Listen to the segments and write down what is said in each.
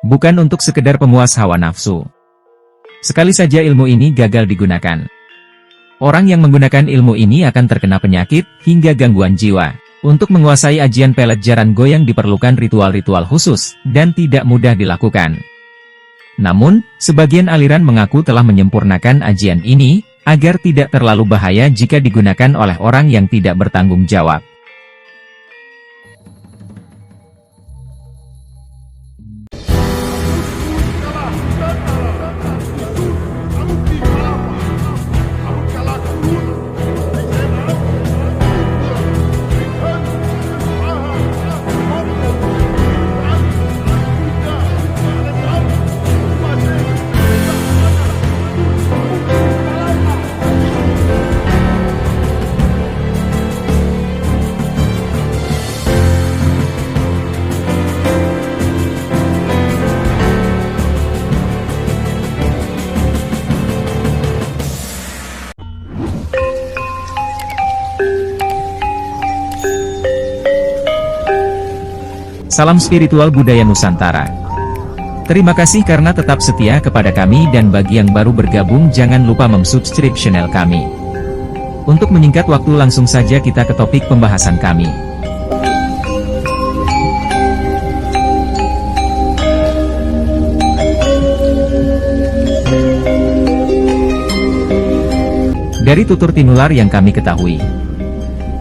bukan untuk sekedar pemuas hawa nafsu. Sekali saja ilmu ini gagal digunakan, orang yang menggunakan ilmu ini akan terkena penyakit hingga gangguan jiwa. Untuk menguasai ajian pelet jaran goyang diperlukan ritual-ritual khusus, dan tidak mudah dilakukan. Namun, sebagian aliran mengaku telah menyempurnakan ajian ini, agar tidak terlalu bahaya jika digunakan oleh orang yang tidak bertanggung jawab. Salam spiritual budaya Nusantara. Terima kasih karena tetap setia kepada kami, dan bagi yang baru bergabung jangan lupa subscribe channel kami. Untuk menyingkat waktu langsung saja kita ke topik pembahasan kami. Dari tutur tinular yang kami ketahui,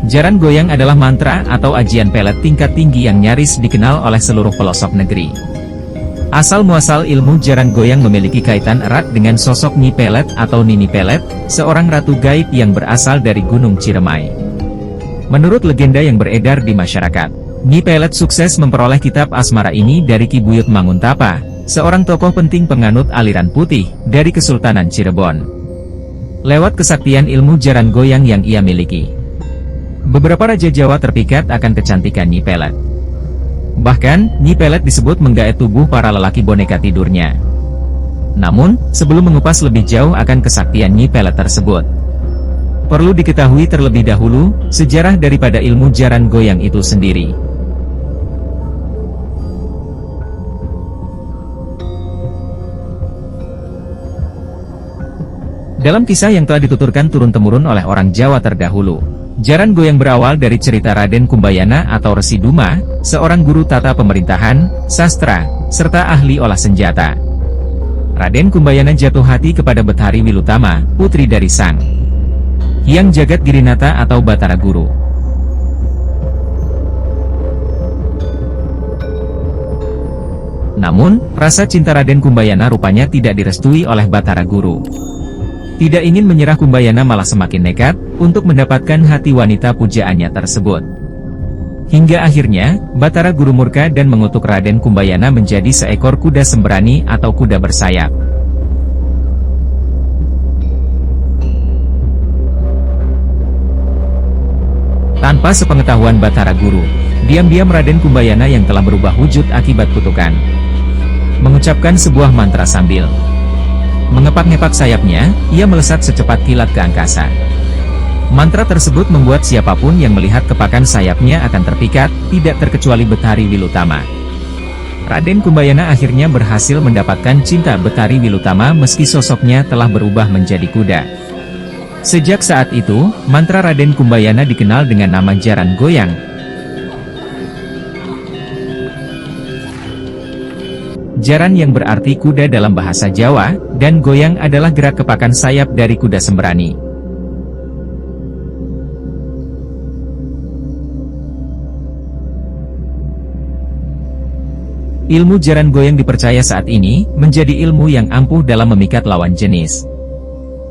jaran goyang adalah mantra atau ajian pelet tingkat tinggi yang nyaris dikenal oleh seluruh pelosok negeri. Asal-muasal ilmu jaran goyang memiliki kaitan erat dengan sosok Nyi Pelet atau Nini Pelet, seorang ratu gaib yang berasal dari Gunung Ciremai. Menurut legenda yang beredar di masyarakat, Nyi Pelet sukses memperoleh kitab asmara ini dari Ki Buyut Manguntapa, seorang tokoh penting penganut aliran putih dari Kesultanan Cirebon. Lewat kesaktian ilmu jaran goyang yang ia miliki, beberapa raja Jawa terpikat akan kecantikan Nyi Pelet. Bahkan, Nyi Pelet disebut menggaet tubuh para lelaki boneka tidurnya. Namun, sebelum mengupas lebih jauh akan kesaktian Nyi Pelet tersebut, perlu diketahui terlebih dahulu sejarah daripada ilmu jaran goyang itu sendiri. Dalam kisah yang telah dituturkan turun-temurun oleh orang Jawa terdahulu, jaran goyang berawal dari cerita Raden Kumbayana atau Resi Duma, seorang guru tata pemerintahan, sastra, serta ahli olah senjata. Raden Kumbayana jatuh hati kepada Bethari Wilutama, putri dari Sang Hyang Jagat Girinata atau Batara Guru. Namun, rasa cinta Raden Kumbayana rupanya tidak direstui oleh Batara Guru. Tidak ingin menyerah, Kumbayana malah semakin nekat untuk mendapatkan hati wanita pujaannya tersebut. Hingga akhirnya, Batara Guru murka dan mengutuk Raden Kumbayana menjadi seekor kuda sembrani atau kuda bersayap. Tanpa sepengetahuan Batara Guru, diam-diam Raden Kumbayana yang telah berubah wujud akibat kutukan, mengucapkan sebuah mantra sambil mengepak-ngepak sayapnya, ia melesat secepat kilat ke angkasa. Mantra tersebut membuat siapapun yang melihat kepakan sayapnya akan terpikat, tidak terkecuali Bethari Wilutama. Raden Kumbayana akhirnya berhasil mendapatkan cinta Bethari Wilutama meski sosoknya telah berubah menjadi kuda. Sejak saat itu, mantra Raden Kumbayana dikenal dengan nama jaran goyang. Jaran yang berarti kuda dalam bahasa Jawa, dan goyang adalah gerak kepakan sayap dari kuda sembrani. Ilmu jaran goyang dipercaya saat ini menjadi ilmu yang ampuh dalam memikat lawan jenis.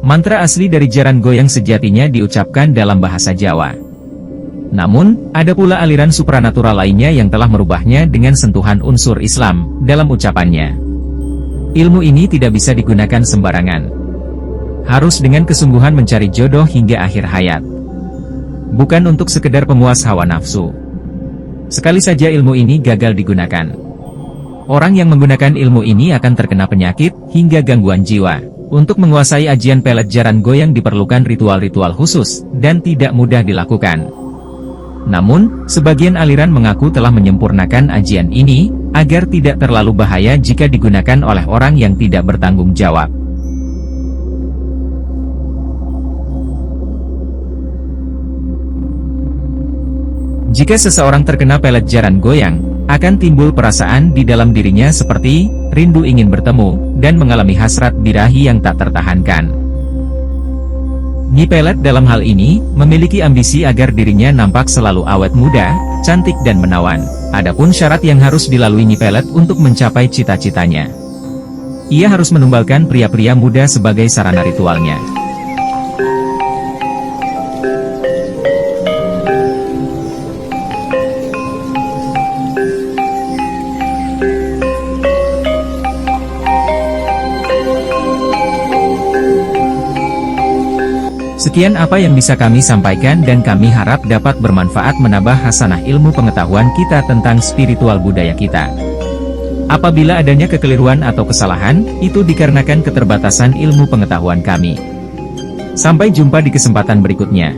Mantra asli dari jaran goyang sejatinya diucapkan dalam bahasa Jawa. Namun, ada pula aliran supranatural lainnya yang telah merubahnya dengan sentuhan unsur Islam dalam ucapannya. Ilmu ini tidak bisa digunakan sembarangan. Harus dengan kesungguhan mencari jodoh hingga akhir hayat. Bukan untuk sekedar pemuas hawa nafsu. Sekali saja ilmu ini gagal digunakan, orang yang menggunakan ilmu ini akan terkena penyakit hingga gangguan jiwa. Untuk menguasai ajian pelet jaran goyang diperlukan ritual-ritual khusus, dan tidak mudah dilakukan. Namun, sebagian aliran mengaku telah menyempurnakan ajian ini, agar tidak terlalu bahaya jika digunakan oleh orang yang tidak bertanggung jawab. Jika seseorang terkena pelet jaran goyang, akan timbul perasaan di dalam dirinya seperti rindu ingin bertemu, dan mengalami hasrat birahi yang tak tertahankan. Nyi Pelet dalam hal ini, memiliki ambisi agar dirinya nampak selalu awet muda, cantik dan menawan. Adapun syarat yang harus dilalui Nyi Pelet untuk mencapai cita-citanya. Ia harus menumbalkan pria-pria muda sebagai sarana ritualnya. Sekian apa yang bisa kami sampaikan dan kami harap dapat bermanfaat menambah hasanah ilmu pengetahuan kita tentang spiritual budaya kita. Apabila adanya kekeliruan atau kesalahan, itu dikarenakan keterbatasan ilmu pengetahuan kami. Sampai jumpa di kesempatan berikutnya.